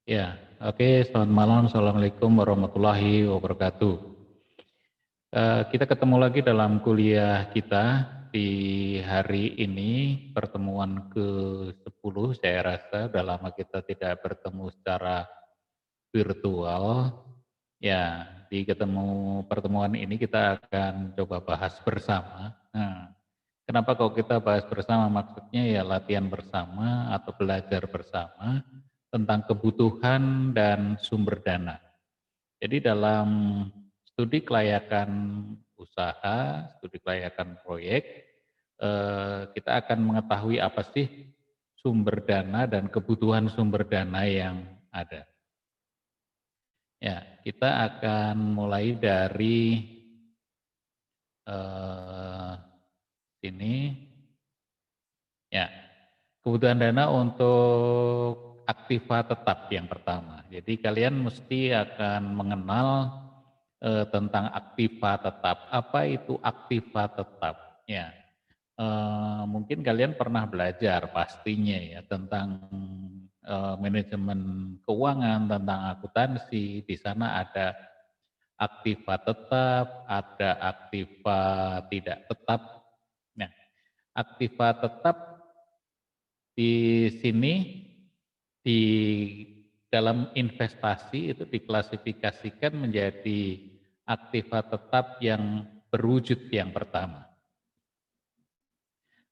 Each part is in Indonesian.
Ya, oke. Selamat malam. Assalamualaikum warahmatullahi wabarakatuh. Kita ketemu lagi dalam kuliah kita di hari ini, pertemuan ke-10 saya rasa. Udah lama kita tidak bertemu secara virtual. Ya, di pertemuan ini kita akan coba bahas bersama. Nah, kenapa kok kita bahas bersama? Maksudnya ya latihan bersama atau belajar bersama tentang kebutuhan dan sumber dana. Jadi dalam studi kelayakan usaha, studi kelayakan proyek, kita akan mengetahui apa sih sumber dana dan kebutuhan sumber dana yang ada. Ya, kita akan mulai dari eh, sini. Ya, kebutuhan dana untuk aktiva tetap yang pertama. Jadi kalian mesti akan mengenal tentang aktiva tetap. Apa itu aktiva tetap? Ya, mungkin kalian pernah belajar pastinya ya tentang manajemen keuangan, tentang akuntansi. Di sana ada aktiva tetap, ada aktiva tidak tetap. Nah, aktiva tetap di sini di dalam investasi itu diklasifikasikan menjadi aktiva tetap yang berwujud yang pertama.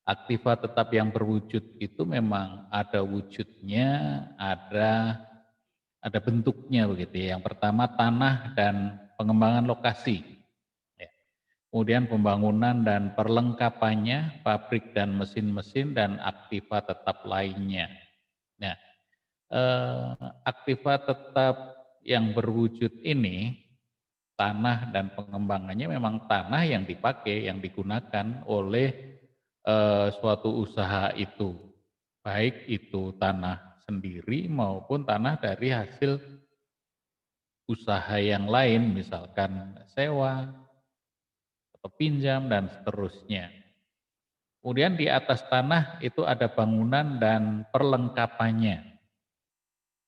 Aktiva tetap yang berwujud itu memang ada wujudnya, ada bentuknya begitu ya. Yang pertama tanah dan pengembangan lokasi. Ya. Kemudian pembangunan dan perlengkapannya, pabrik dan mesin-mesin dan aktiva tetap lainnya. Nah, aktiva tetap yang berwujud ini, tanah dan pengembangannya memang tanah yang dipakai, yang digunakan oleh suatu usaha itu. Baik itu tanah sendiri maupun tanah dari hasil usaha yang lain, misalkan sewa atau pinjam dan seterusnya. Kemudian di atas tanah itu ada bangunan dan perlengkapannya.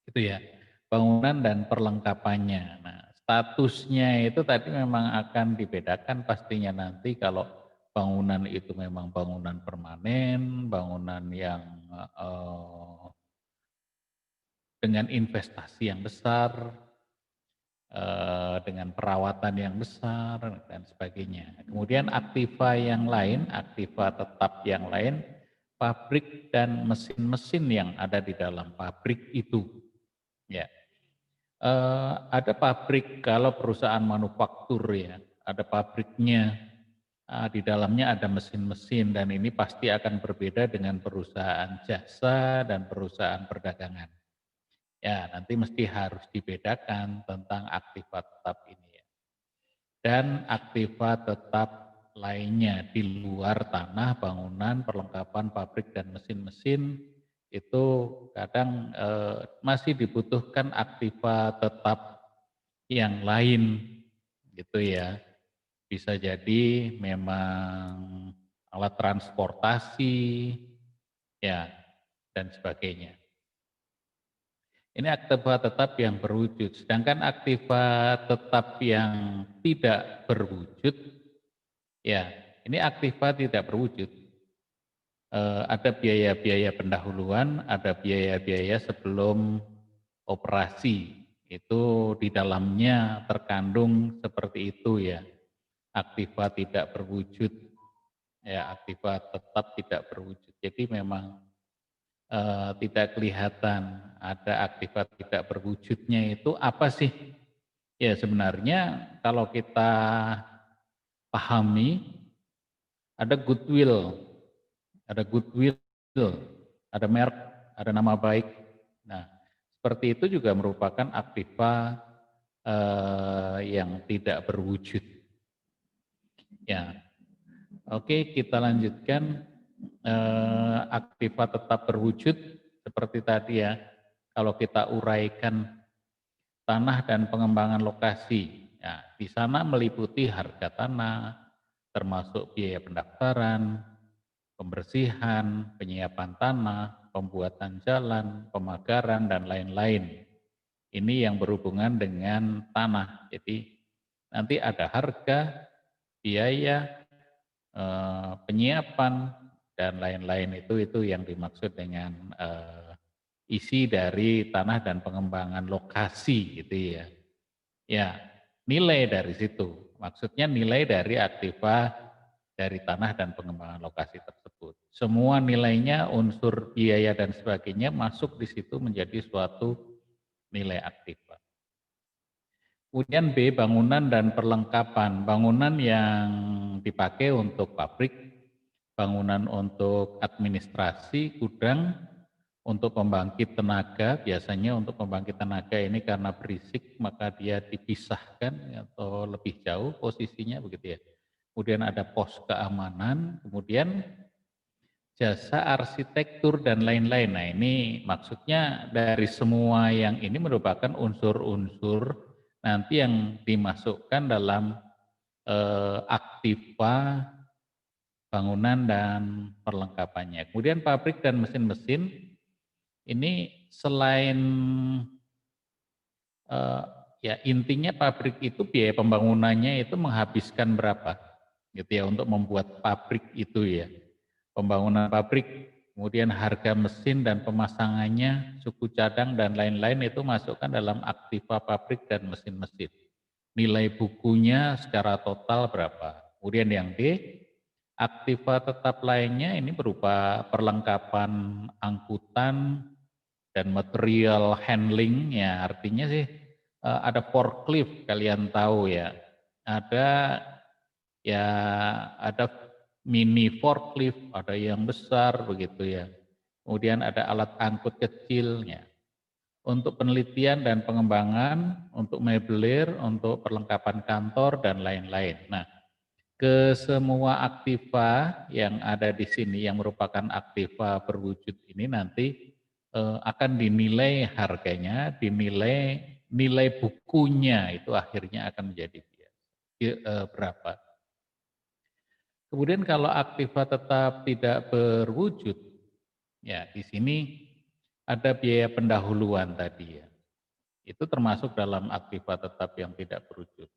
Gitu ya, bangunan dan perlengkapannya. Nah, statusnya itu tadi memang akan dibedakan pastinya nanti kalau bangunan itu memang bangunan permanen, bangunan yang dengan investasi yang besar, dengan perawatan yang besar dan sebagainya. Kemudian aktiva yang lain, aktiva tetap yang lain, pabrik dan mesin-mesin yang ada di dalam pabrik itu. Ya, ada pabrik kalau perusahaan manufaktur ya, ada pabriknya, di dalamnya ada mesin-mesin dan ini pasti akan berbeda dengan perusahaan jasa dan perusahaan perdagangan. Ya, nanti mesti harus dibedakan tentang aktiva tetap ini ya. Dan aktiva tetap lainnya di luar tanah, bangunan, perlengkapan pabrik dan mesin-mesin itu kadang masih dibutuhkan aktiva tetap yang lain gitu ya. Bisa jadi memang alat transportasi ya dan sebagainya. Ini aktiva tetap yang berwujud, sedangkan aktiva tetap yang tidak berwujud, ya ini aktiva tidak berwujud. Ada biaya-biaya pendahuluan, ada biaya-biaya sebelum operasi. Itu di dalamnya terkandung seperti itu ya. Aktiva tidak berwujud, ya aktiva tetap tidak berwujud. Jadi memang tidak kelihatan ada aktiva tidak berwujudnya itu apa sih? Ya sebenarnya kalau kita pahami ada goodwill, ada merek, ada nama baik. Nah, seperti itu juga merupakan aktiva yang tidak berwujud. Ya, oke kita lanjutkan. Aktiva tetap berwujud seperti tadi ya. Kalau kita uraikan tanah dan pengembangan lokasi, ya, di sana meliputi harga tanah, termasuk biaya pendaftaran, pembersihan, penyiapan tanah, pembuatan jalan, pemagaran, dan lain-lain. Ini yang berhubungan dengan tanah. Jadi nanti ada harga, biaya, penyiapan, dan lain-lain itu yang dimaksud dengan isi dari tanah dan pengembangan lokasi gitu ya. Ya, nilai dari situ. Maksudnya nilai dari aktiva dari tanah dan pengembangan lokasi tersebut. Semua nilainya, unsur biaya dan sebagainya masuk di situ menjadi suatu nilai aktiva. Kemudian B, bangunan dan perlengkapan. Bangunan yang dipakai untuk pabrik, bangunan untuk administrasi, gudang, untuk pembangkit tenaga. Biasanya untuk pembangkit tenaga ini karena berisik maka dia dipisahkan atau lebih jauh posisinya begitu ya. Kemudian ada pos keamanan, kemudian jasa arsitektur dan lain-lain. Nah ini maksudnya dari semua yang ini merupakan unsur-unsur nanti yang dimasukkan dalam aktiva bangunan dan perlengkapannya. Kemudian pabrik dan mesin-mesin ini selain ya intinya pabrik itu biaya pembangunannya itu menghabiskan berapa gitu ya untuk membuat pabrik itu ya. Pembangunan pabrik, kemudian harga mesin dan pemasangannya, suku cadang dan lain-lain itu masukkan dalam aktiva pabrik dan mesin-mesin. Nilai bukunya secara total berapa. Kemudian yang D, aktiva tetap lainnya ini berupa perlengkapan angkutan dan material handling ya artinya sih ada forklift kalian tahu ya. Ada ya ada mini forklift, ada yang besar begitu ya. Kemudian ada alat angkut kecilnya. Untuk penelitian dan pengembangan, untuk mebelir, untuk perlengkapan kantor dan lain-lain. Nah, ke semua aktiva yang ada di sini yang merupakan aktiva berwujud ini nanti akan dinilai harganya, dinilai nilai bukunya itu akhirnya akan menjadi berapa. Kemudian kalau aktiva tetap tidak berwujud, ya di sini ada biaya pendahuluan tadi ya. Itu termasuk dalam aktiva tetap yang tidak berwujud.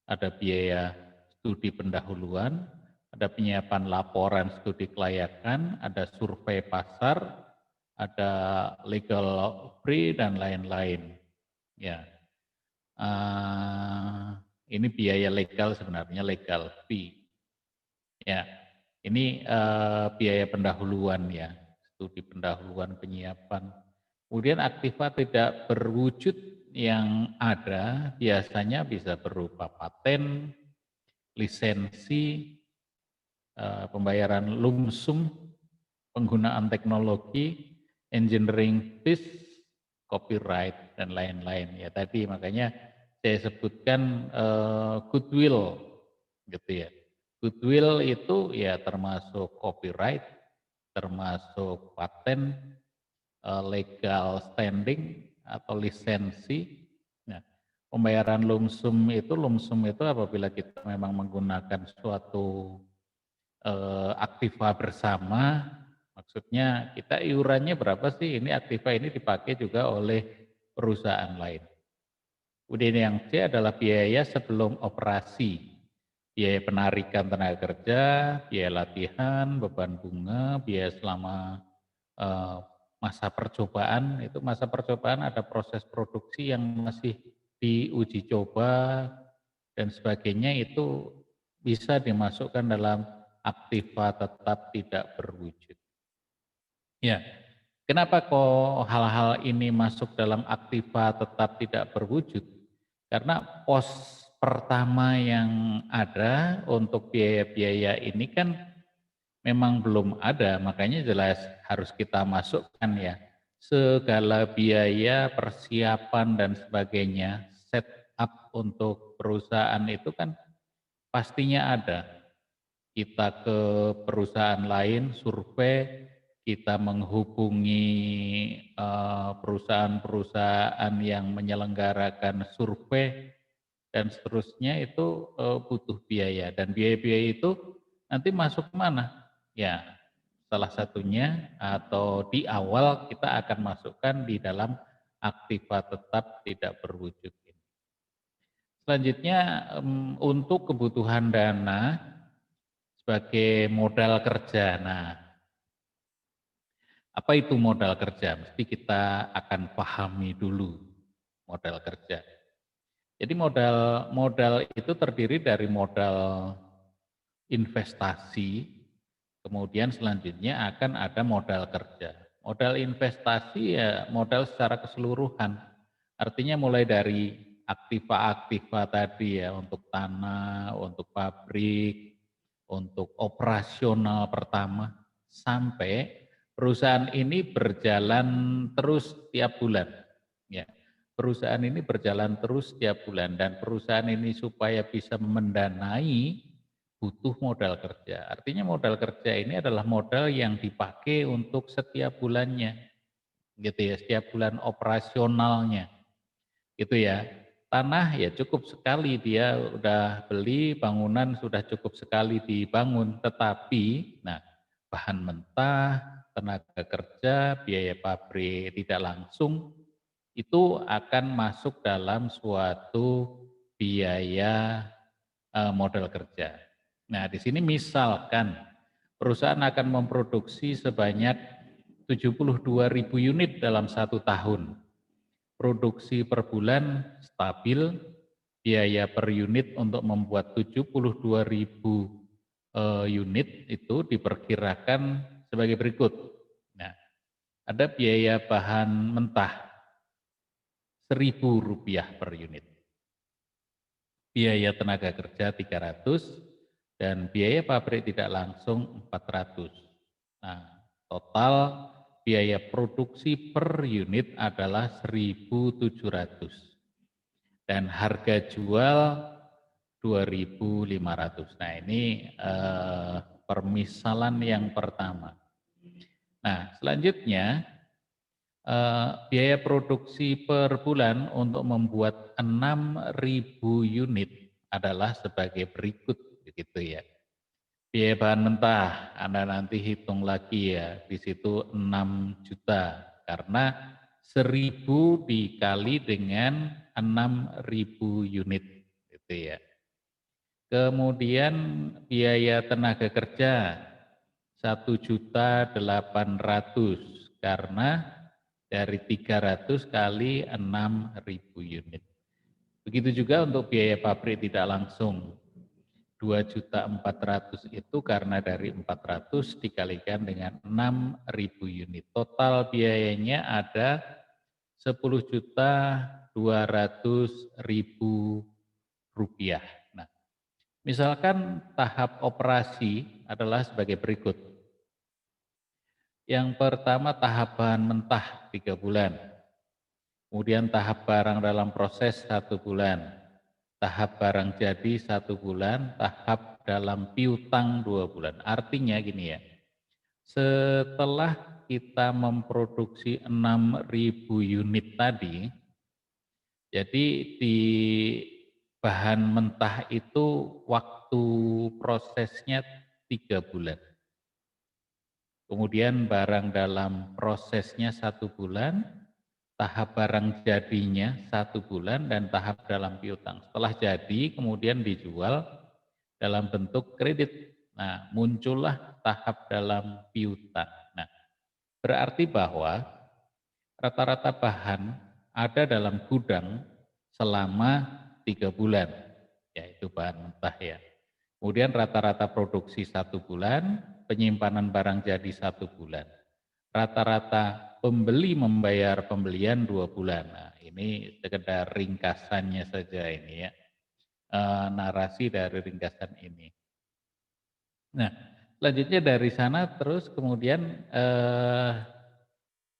Ada biaya studi pendahuluan, ada penyiapan laporan studi kelayakan, ada survei pasar, ada legal free dan lain-lain. Ya, ini biaya legal sebenarnya legal fee. Ya, ini biaya pendahuluan ya, studi pendahuluan penyiapan. Kemudian aktiva tidak berwujud yang ada biasanya bisa berupa paten, lisensi, pembayaran lumsum, penggunaan teknologi, engineering fees, copyright dan lain-lain ya tadi makanya saya sebutkan goodwill gitu ya. Goodwill itu ya termasuk copyright, termasuk paten, legal standing atau lisensi. Nah, pembayaran lumsum itu apabila kita memang menggunakan suatu aktiva bersama, maksudnya kita iurannya berapa sih? Ini aktiva ini dipakai juga oleh perusahaan lain. Kemudian yang C adalah biaya sebelum operasi. Biaya penarikan tenaga kerja, biaya latihan, beban bunga, biaya selama masa percobaan. Itu masa percobaan ada proses produksi yang masih diuji coba dan sebagainya itu bisa dimasukkan dalam aktiva tetap tidak berwujud. Ya, kenapa kok hal-hal ini masuk dalam aktiva tetap tidak berwujud? Karena pos pertama yang ada untuk biaya-biaya ini kan memang belum ada, makanya jelas harus kita masukkan ya. Segala biaya, persiapan dan sebagainya, set up untuk perusahaan itu kan pastinya ada. Kita ke perusahaan lain survei, kita menghubungi perusahaan-perusahaan yang menyelenggarakan survei dan seterusnya itu butuh biaya dan biaya-biaya itu nanti masuk ke mana? Ya, salah satunya atau di awal kita akan masukkan di dalam aktiva tetap tidak berwujud ini. Selanjutnya untuk kebutuhan dana sebagai modal kerja. Nah, apa itu modal kerja? Mesti kita akan pahami dulu modal kerja. Jadi modal modal itu terdiri dari modal investasi, kemudian selanjutnya akan ada modal kerja. Modal investasi ya modal secara keseluruhan. Artinya mulai dari aktiva-aktiva tadi ya, untuk tanah, untuk pabrik, untuk operasional pertama, sampai perusahaan ini berjalan terus tiap bulan. Ya, perusahaan ini berjalan terus tiap bulan dan perusahaan ini supaya bisa mendanai butuh modal kerja. Artinya modal kerja ini adalah modal yang dipakai untuk setiap bulannya, gitu ya, setiap bulan operasionalnya, gitu ya. Tanah ya cukup sekali dia udah beli, bangunan sudah cukup sekali dibangun, tetapi nah bahan mentah, tenaga kerja, biaya pabrik tidak langsung itu akan masuk dalam suatu biaya modal kerja. Nah, di sini misalkan perusahaan akan memproduksi sebanyak 72.000 unit dalam 1 tahun. Produksi per bulan stabil, biaya per unit untuk membuat 72.000 unit itu diperkirakan sebagai berikut. Nah, ada biaya bahan mentah Rp1.000 per unit. Biaya tenaga kerja 300 dan biaya pabrik tidak langsung 400. Nah, total biaya produksi per unit adalah 1.700 dan harga jual 2.500. Nah, ini permisalan yang pertama. Nah, selanjutnya biaya produksi per bulan untuk membuat 6.000 unit adalah sebagai berikut, begitu ya. Biaya bahan mentah, Anda nanti hitung lagi ya, di situ 6 juta, karena 1.000 dikali dengan 6.000 unit, gitu ya. Kemudian biaya tenaga kerja 1.800.000 karena dari 300 kali 6.000 unit. Begitu juga untuk biaya pabrik tidak langsung 2.400.000 itu karena dari 400 dikalikan dengan 6.000 unit. Total biayanya ada 10.200.000 rupiah. Nah, misalkan tahap operasi adalah sebagai berikut. Yang pertama tahap bahan mentah 3 bulan. Kemudian tahap barang dalam proses 1 bulan. Tahap barang jadi 1 bulan, tahap dalam piutang 2 bulan. Artinya gini ya, setelah kita memproduksi 6.000 unit tadi, jadi di bahan mentah itu waktu prosesnya 3 bulan. Kemudian barang dalam prosesnya 1 bulan, tahap barang jadinya 1 bulan, dan tahap dalam piutang. Setelah jadi kemudian dijual dalam bentuk kredit. Nah, muncullah tahap dalam piutang. Nah, berarti bahwa rata-rata bahan ada dalam gudang selama 3 bulan, yaitu bahan mentah ya. Kemudian rata-rata produksi 1 bulan, penyimpanan barang jadi 1 bulan. Rata-rata pembeli membayar pembelian 2 bulan. Nah, ini sekedar ringkasannya saja ini ya, narasi dari ringkasan ini. Nah, selanjutnya dari sana terus kemudian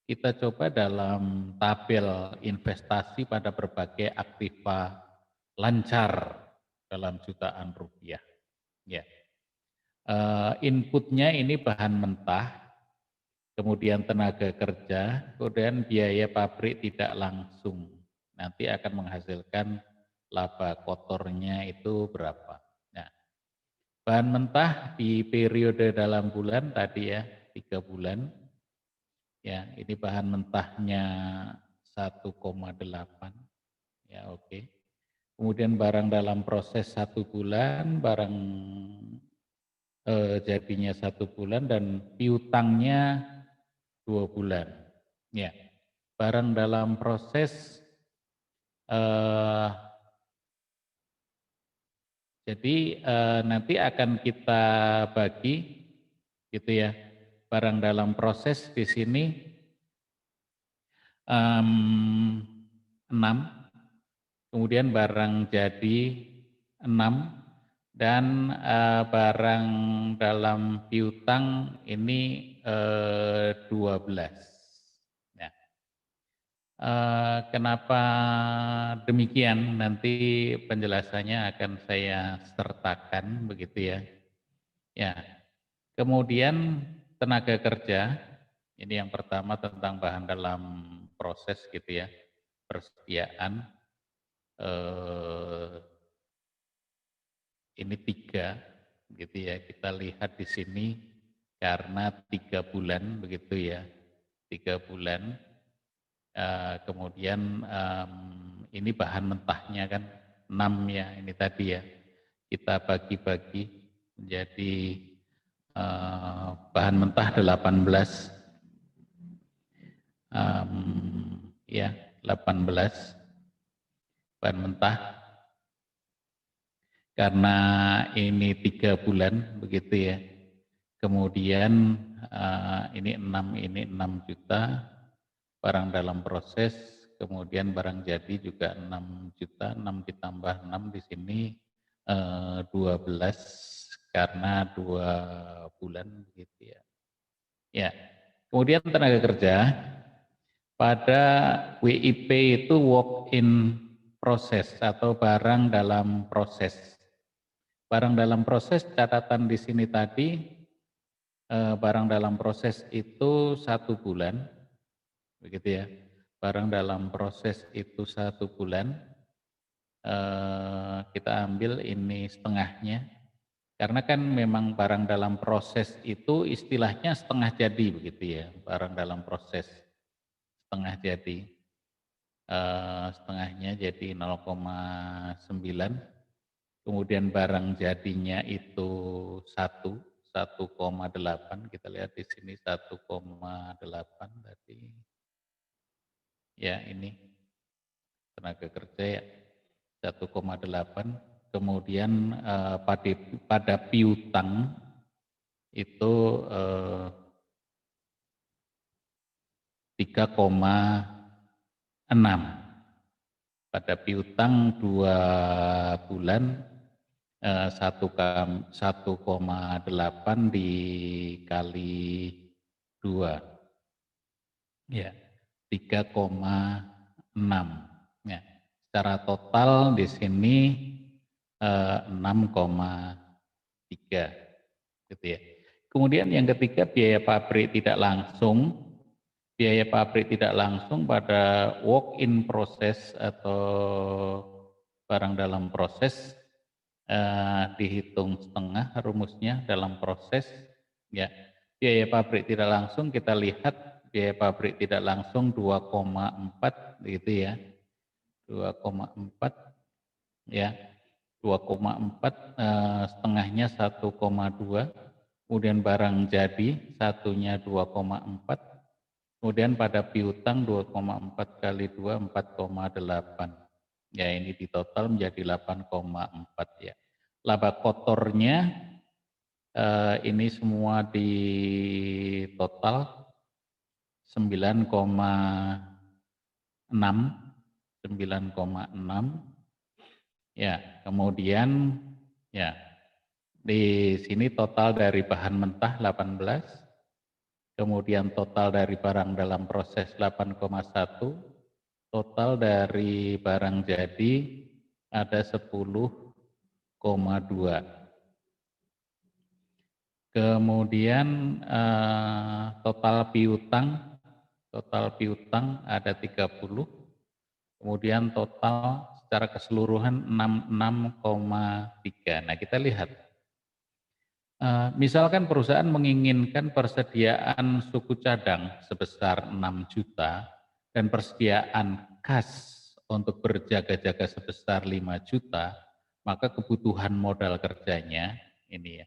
kita coba dalam tabel investasi pada berbagai aktiva lancar dalam jutaan rupiah. Ya, inputnya ini bahan mentah, kemudian tenaga kerja, kemudian biaya pabrik tidak langsung. Nanti akan menghasilkan laba kotornya itu berapa. Nah, bahan mentah di periode dalam bulan tadi ya, 3 bulan. Ya, ini bahan mentahnya 1,8. Ya, oke. Kemudian barang dalam proses 1 bulan, barang jadinya 1 bulan dan piutangnya 2 bulan. Ya, barang dalam proses jadi nanti akan kita bagi gitu ya. Barang dalam proses di sini 6, kemudian barang jadi 6 dan barang dalam piutang ini 12. Nah, kenapa demikian? Nanti penjelasannya akan saya sertakan begitu ya. Ya, kemudian tenaga kerja, ini yang pertama tentang bahan dalam proses gitu ya, persediaan. Ini 3 gitu ya, kita lihat di sini karena 3 bulan begitu ya, 3 bulan. Kemudian ini bahan mentahnya kan 6 ya, ini tadi ya, kita bagi-bagi menjadi bahan mentah 18, ya 18 bahan mentah. Karena ini 3 bulan begitu ya. Kemudian ini 6 juta barang dalam proses, kemudian barang jadi juga 6 juta, 6 ditambah 6 di sini 12 karena 2 bulan begitu ya. Ya. Kemudian tenaga kerja pada WIP itu work in process atau barang dalam proses. Barang dalam proses, catatan di sini tadi, barang dalam proses itu 1 bulan, begitu ya. Barang dalam proses itu 1 bulan, kita ambil ini setengahnya, karena kan memang barang dalam proses itu istilahnya setengah jadi begitu ya, barang dalam proses setengah jadi, setengahnya jadi 0,9. Kemudian barang jadinya itu 1,8, kita lihat di sini 1,8 tadi. Ya ini tenaga kerja ya 1,8. Kemudian pada piutang itu 3,6. Pada piutang 2 bulan 1,8 dikali 2, ya 3,6. Ya, secara total di sini 6,3, gitu ya. Kemudian yang ketiga biaya pabrik tidak langsung. Biaya pabrik tidak langsung pada work in process atau barang dalam proses dihitung setengah rumusnya dalam proses ya. Biaya pabrik tidak langsung kita lihat biaya pabrik tidak langsung 2,4 gitu ya. 2,4 ya. 2,4 setengahnya 1,2. Kemudian barang jadi satunya 2,4. Kemudian pada piutang 2,4 kali 2 4,8. Ya ini di total menjadi 8,4 ya. Laba kotornya ini semua di total 9,6. Ya, kemudian ya di sini total dari bahan mentah 18, kemudian total dari barang dalam proses 8,1, total dari barang jadi ada 10,2. Kemudian total piutang ada 30. Kemudian total secara keseluruhan 66,3. Nah, kita lihat. Misalkan perusahaan menginginkan persediaan suku cadang sebesar 6 juta, dan persediaan kas untuk berjaga-jaga sebesar 5 juta, maka kebutuhan modal kerjanya ini ya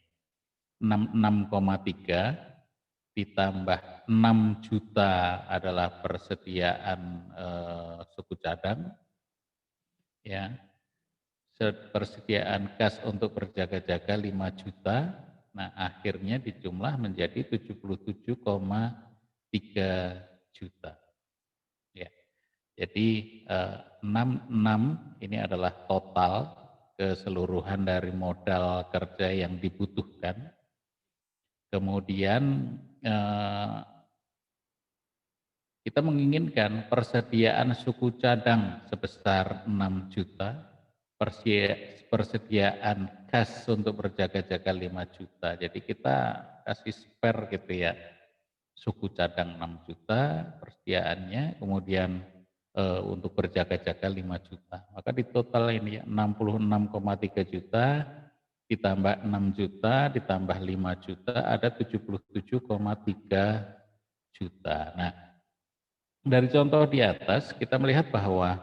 66,3 ditambah 6 juta adalah persediaan suku cadang, ya, persediaan kas untuk berjaga-jaga 5 juta, nah akhirnya dijumlah menjadi 77,3 juta. Ya. Jadi 66 ini adalah total keseluruhan dari modal kerja yang dibutuhkan. Kemudian kita menginginkan persediaan suku cadang sebesar 6 juta, persediaan kas untuk berjaga-jaga 5 juta. Jadi kita kasih spare gitu ya, suku cadang 6 juta persediaannya, kemudian untuk berjaga-jaga 5 juta. Maka di total ini 66,3 juta, ditambah 6 juta, ditambah 5 juta, ada 77,3 juta. Nah, dari contoh di atas kita melihat bahwa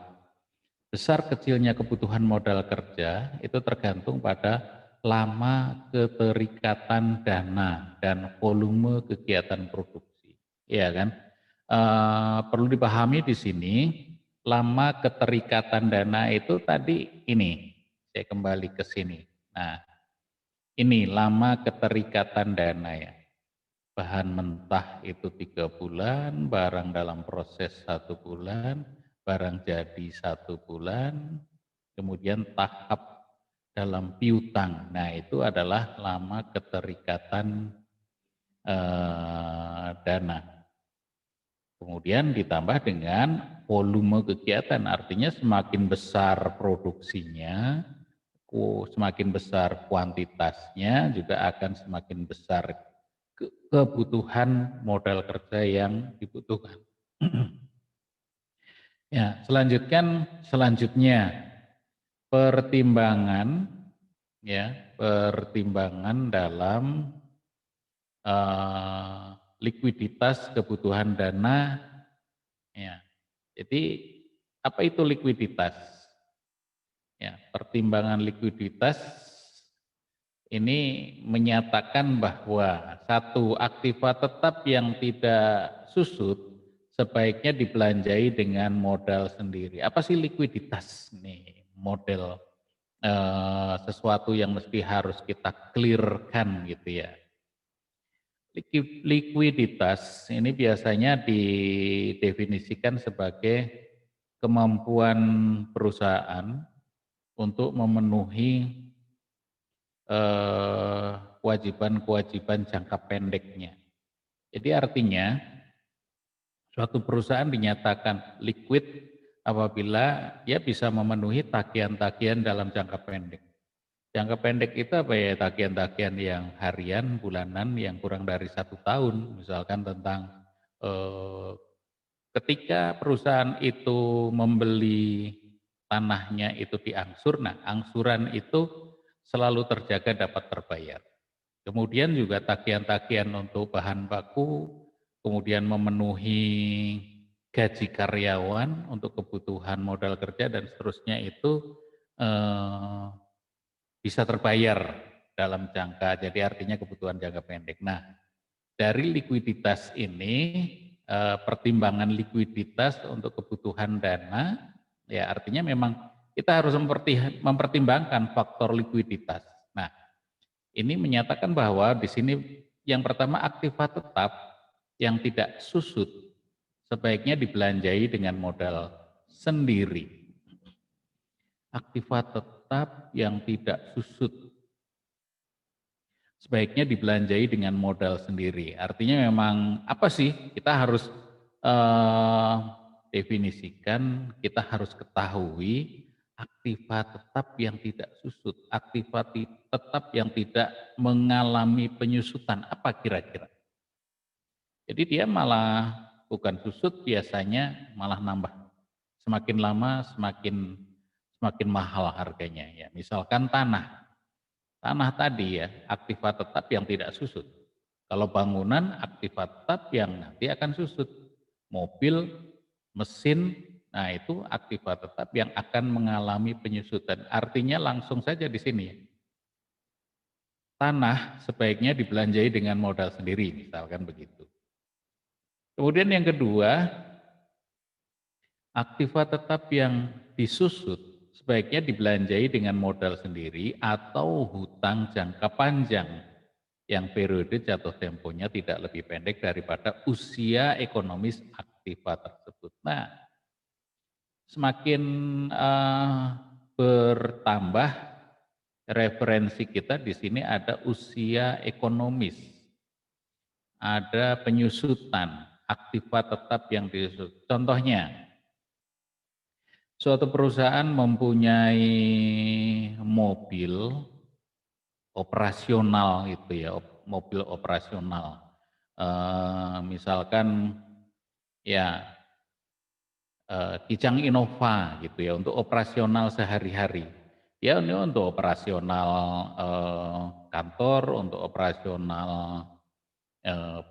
besar kecilnya kebutuhan modal kerja itu tergantung pada lama keterikatan dana dan volume kegiatan produksi. Iya kan? Perlu dipahami di sini lama keterikatan dana itu tadi ini. Saya kembali ke sini. Nah, ini lama keterikatan dana ya. Bahan mentah itu 3 bulan, barang dalam proses 1 bulan, barang jadi 1 bulan, kemudian tahap dalam piutang. Nah itu adalah lama keterikatan dana. Kemudian ditambah dengan volume kegiatan, artinya semakin besar produksinya, semakin besar kuantitasnya, juga akan semakin besar kebutuhan modal kerja yang dibutuhkan. Ya, selanjutnya pertimbangan dalam likuiditas kebutuhan dana. Ya, jadi apa itu likuiditas? Ya, pertimbangan likuiditas ini menyatakan bahwa satu aktiva tetap yang tidak susut sebaiknya dibelanjai dengan modal sendiri. Apa sih likuiditas nih? Model sesuatu yang mesti harus kita clearkan gitu ya. Likuiditas ini biasanya didefinisikan sebagai kemampuan perusahaan untuk memenuhi kewajiban-kewajiban jangka pendeknya. Jadi artinya suatu perusahaan dinyatakan liquid apabila dia bisa memenuhi tagihan-tagihan dalam jangka pendek. Jangka pendek itu apa ya? Tagihan-tagihan yang harian, bulanan, yang kurang dari 1 tahun. Misalkan tentang ketika perusahaan itu membeli tanahnya itu diangsur, nah angsuran itu selalu terjaga dapat terbayar. Kemudian juga tagihan-tagihan untuk bahan baku, kemudian memenuhi gaji karyawan untuk kebutuhan modal kerja dan seterusnya itu bisa terbayar dalam jangka, jadi artinya kebutuhan jangka pendek. Nah, dari likuiditas ini, pertimbangan likuiditas untuk kebutuhan dana, ya artinya memang kita harus mempertimbangkan faktor likuiditas. Nah, ini menyatakan bahwa di sini yang pertama aktiva tetap yang tidak susut sebaiknya dibelanjai dengan modal sendiri. Aktiva tetap yang tidak susut sebaiknya dibelanjai dengan modal sendiri. Artinya memang apa sih? Kita harus definisikan, kita harus ketahui aktiva tetap yang tidak susut, aktiva tetap yang tidak mengalami penyusutan, apa kira-kira? Jadi dia malah bukan susut, biasanya malah nambah. Semakin lama semakin mahal harganya ya. Misalkan tanah. Tanah tadi ya, aktiva tetap yang tidak susut. Kalau bangunan aktiva tetap yang nanti akan susut. Mobil mesin, nah itu aktiva tetap yang akan mengalami penyusutan. Artinya langsung saja di sini, tanah sebaiknya dibelanjai dengan modal sendiri, misalkan begitu. Kemudian yang kedua, aktiva tetap yang disusut sebaiknya dibelanjai dengan modal sendiri atau hutang jangka panjang yang periode jatuh temponya tidak lebih pendek daripada usia ekonomis aktiva tersebut. Nah, semakin bertambah referensi kita di sini ada usia ekonomis, ada penyusutan, aktiva tetap yang disusut. Contohnya, suatu perusahaan mempunyai mobil operasional itu ya, mobil operasional. Misalkan ya Kijang Innova gitu ya untuk operasional sehari-hari. Ya ini untuk operasional kantor, untuk operasional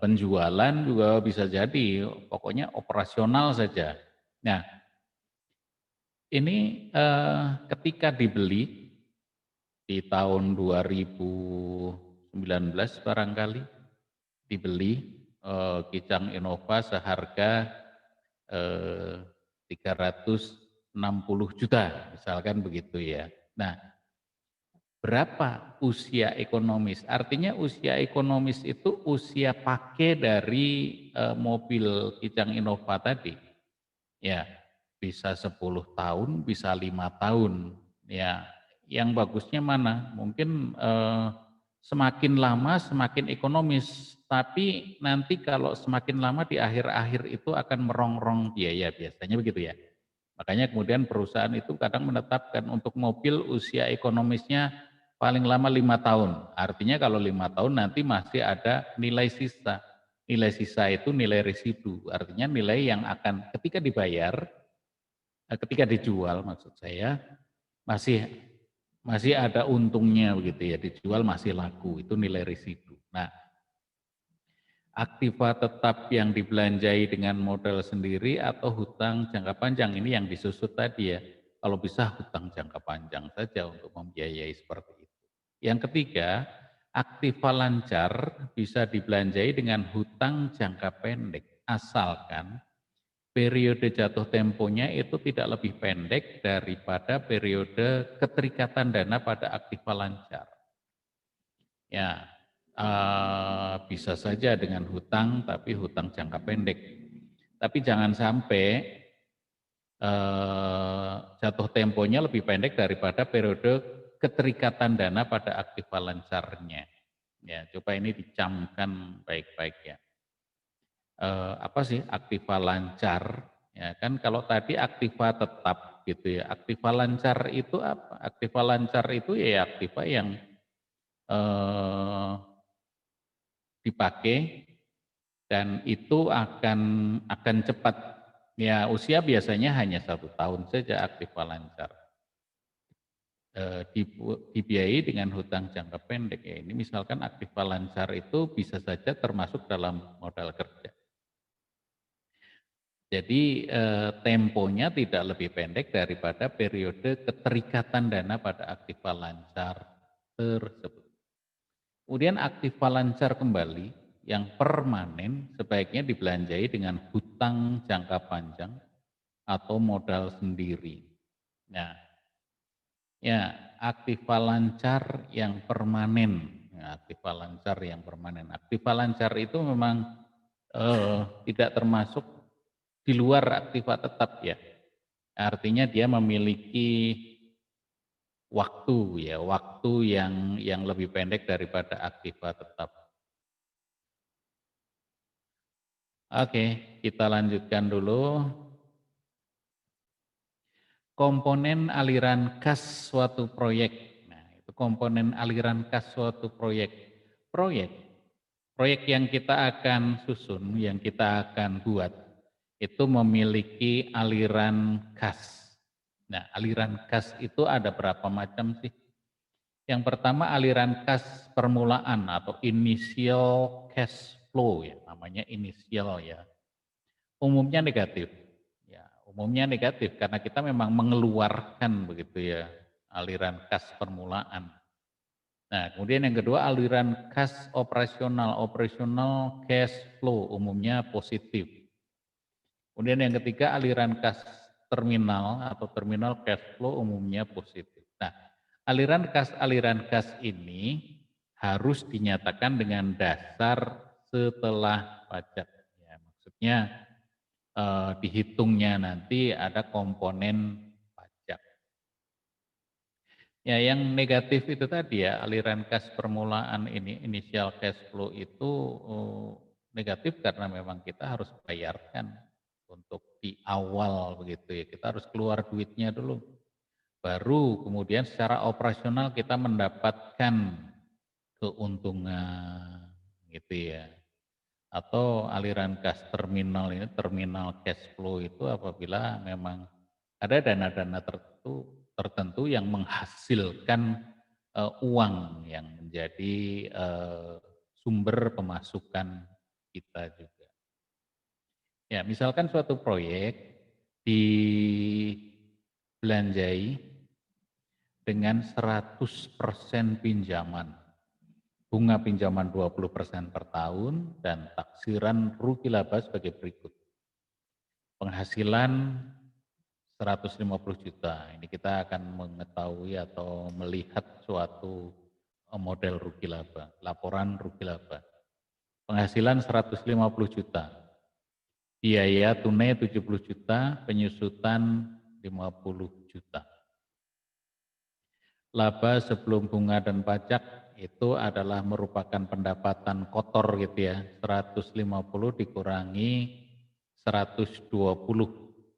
penjualan juga bisa jadi, pokoknya operasional saja. Nah, ini ketika dibeli di tahun 2019 barangkali dibeli Kijang Innova seharga 360 juta misalkan begitu ya. Nah, berapa usia ekonomis? Artinya usia ekonomis itu usia pakai dari mobil Kijang Innova tadi. Ya, bisa 10 tahun, bisa 5 tahun. Ya, yang bagusnya mana? Mungkin semakin lama semakin ekonomis, tapi nanti kalau semakin lama di akhir-akhir itu akan merongrong biaya, biasanya begitu ya. Makanya kemudian perusahaan itu kadang menetapkan untuk mobil usia ekonomisnya paling lama 5 tahun. Artinya kalau 5 tahun nanti masih ada nilai sisa. Nilai sisa itu nilai residu, artinya nilai yang akan ketika dibayar, ketika dijual maksud saya, masih masih ada untungnya begitu ya, dijual masih laku, itu nilai residu. Nah, aktiva tetap yang dibelanjai dengan modal sendiri atau hutang jangka panjang ini yang disusut tadi ya. Kalau bisa hutang jangka panjang saja untuk membiayai seperti itu. Yang ketiga, aktiva lancar bisa dibelanjai dengan hutang jangka pendek asalkan periode jatuh temponya itu tidak lebih pendek daripada periode keterikatan dana pada aktiva lancar. Ya, bisa saja dengan hutang, tapi hutang jangka pendek. Tapi jangan sampai jatuh temponya lebih pendek daripada periode keterikatan dana pada aktiva lancarnya. Ya, coba ini dicamkan baik-baik ya. Apa sih aktiva lancar? Ya kan kalau tadi aktiva tetap gitu ya. Aktiva lancar itu apa? Aktiva lancar itu ya aktiva yang dipakai dan itu akan cepat. Ya usia biasanya hanya 1 tahun saja aktiva lancar. Dibiayai dengan hutang jangka pendek ya. Ini misalkan aktiva lancar itu bisa saja termasuk dalam modal kerja. Jadi temponya tidak lebih pendek daripada periode keterikatan dana pada aktiva lancar tersebut. Kemudian aktiva lancar kembali yang permanen sebaiknya dibelanjai dengan hutang jangka panjang atau modal sendiri. Nah, ya aktiva lancar yang permanen. Ya, aktiva lancar yang permanen. Aktiva lancar itu memang tidak termasuk di luar aktiva tetap ya. Artinya dia memiliki waktu ya, waktu yang lebih pendek daripada aktiva tetap. Oke, kita lanjutkan dulu. Komponen aliran kas suatu proyek. Nah, itu komponen aliran kas suatu proyek. Proyek yang kita akan susun, yang kita akan buat, itu memiliki aliran kas. Nah, aliran kas itu ada berapa macam sih? Yang pertama aliran kas permulaan atau initial cash flow ya, namanya inisial ya. Umumnya negatif. Ya, umumnya negatif karena kita memang mengeluarkan begitu ya, aliran kas permulaan. Nah, kemudian yang kedua aliran kas operasional, operational cash flow umumnya positif. Kemudian yang ketiga aliran kas terminal atau terminal cash flow umumnya positif. Nah, aliran kas ini harus dinyatakan dengan dasar setelah pajak. Ya, maksudnya dihitungnya nanti ada komponen pajak. Ya, yang negatif itu tadi ya, aliran kas permulaan ini, initial cash flow itu negatif karena memang kita harus bayarkan untuk di awal begitu ya. Kita harus keluar duitnya dulu. Baru kemudian secara operasional kita mendapatkan keuntungan gitu ya. Atau aliran kas terminal ini, terminal cash flow itu apabila memang ada dana-dana tertentu yang menghasilkan uang yang menjadi sumber pemasukan kita juga. Ya, misalkan suatu proyek dibelanjai dengan 100% pinjaman. Bunga pinjaman 20% per tahun dan taksiran rugi laba sebagai berikut. Penghasilan 150 juta. Ini kita akan mengetahui atau melihat suatu model rugi laba, laporan rugi laba. Penghasilan 150 juta. Biaya tunai 70 juta, penyusutan 50 juta. Laba sebelum bunga dan pajak itu adalah merupakan pendapatan kotor gitu ya, 150 dikurangi 120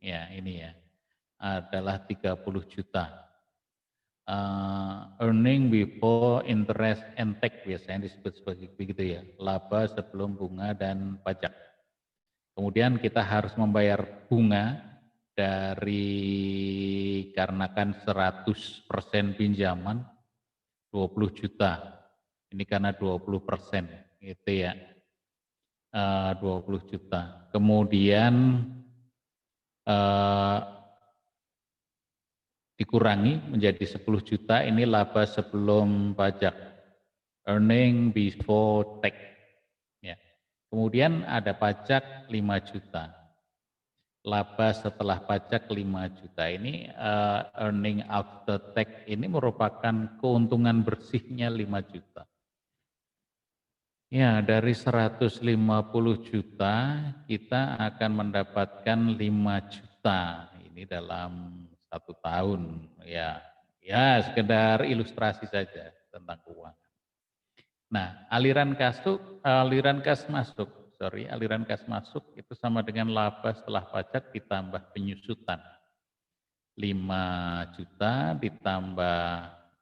ya ini ya, adalah 30 juta. Earning before interest and tax biasanya disebut sebagai begitu ya, laba sebelum bunga dan pajak. Kemudian kita harus membayar bunga dikarenakan 100% pinjaman 20 juta. Ini karena 20% gitu ya. 20 juta. Kemudian dikurangi menjadi 10 juta, ini laba sebelum pajak. Earning before tax. Ya. Kemudian ada pajak 5 juta. Laba setelah pajak 5 juta ini earning after tax ini merupakan keuntungan bersihnya 5 juta. Ya, dari 150 juta kita akan mendapatkan 5 juta ini dalam 1 tahun ya. Ya, sekedar ilustrasi saja tentang keuangan. Nah, aliran kas masuk itu sama dengan laba setelah pajak ditambah penyusutan. 5 juta ditambah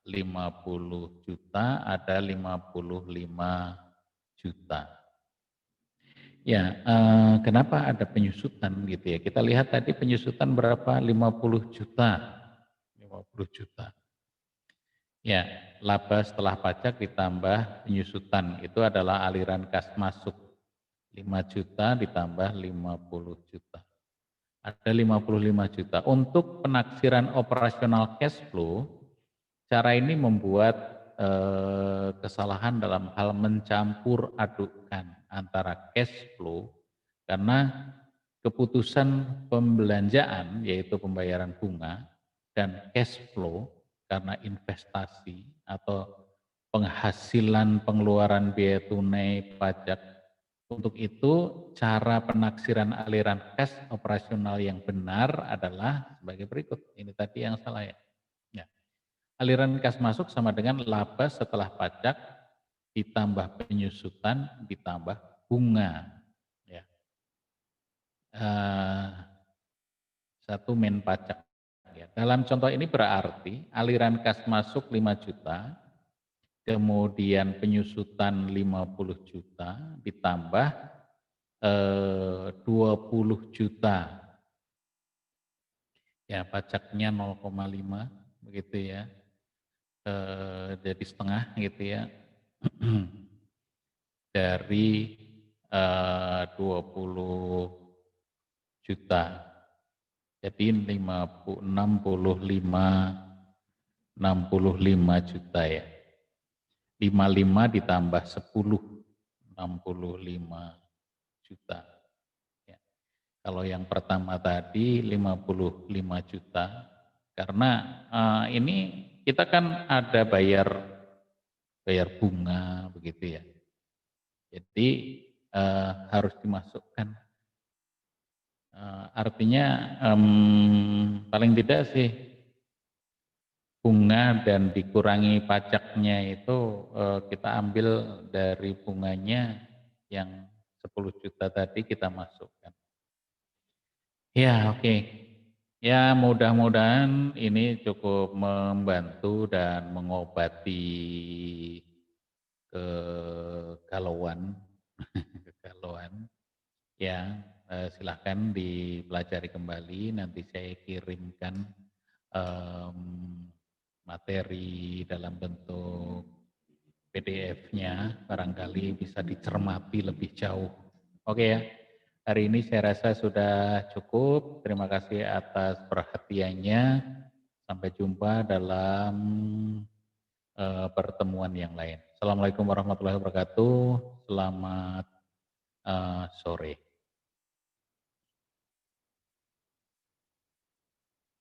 50 juta ada 55 juta. Ya, kenapa ada penyusutan gitu ya? Kita lihat tadi penyusutan berapa? 50 juta. 50 juta. Ya, laba setelah pajak ditambah penyusutan itu adalah aliran kas masuk 5 juta ditambah 50 juta. Ada 55 juta. Untuk penaksiran operasional cash flow, cara ini membuat kesalahan dalam hal mencampur adukkan antara cash flow karena keputusan pembelanjaan yaitu pembayaran bunga dan cash flow karena investasi atau penghasilan pengeluaran biaya tunai pajak. Untuk itu cara penaksiran aliran kas operasional yang benar adalah sebagai berikut. Ini tadi yang salah ya. Ya. Aliran kas masuk sama dengan laba setelah pajak ditambah penyusutan ditambah bunga. Ya. Satu men pajak. Ya. Dalam contoh ini berarti aliran kas masuk 5 juta, kemudian penyusutan 50 juta ditambah 20 juta. Ya, pajaknya 0,5 begitu ya. Jadi setengah gitu ya. Dari 20 juta. Jadi 65 juta ya. 55 ditambah 10, 65 juta. Ya. Kalau yang pertama tadi 55 juta, karena ini kita kan ada bayar bunga begitu ya. Jadi harus dimasukkan. Artinya paling tidak sih bunga dan dikurangi pajaknya itu kita ambil dari bunganya yang 10 juta tadi kita masukkan. Ya, oke. Ya, mudah-mudahan ini cukup membantu dan mengobati kegalauan, kegalauan. Ya, silahkan dipelajari kembali. Nanti saya kirimkan materi dalam bentuk PDF-nya, barangkali bisa dicermati lebih jauh. Oke ya. Hari ini saya rasa sudah cukup. Terima kasih atas perhatiannya. Sampai jumpa dalam pertemuan yang lain. Assalamualaikum warahmatullahi wabarakatuh. Selamat sore.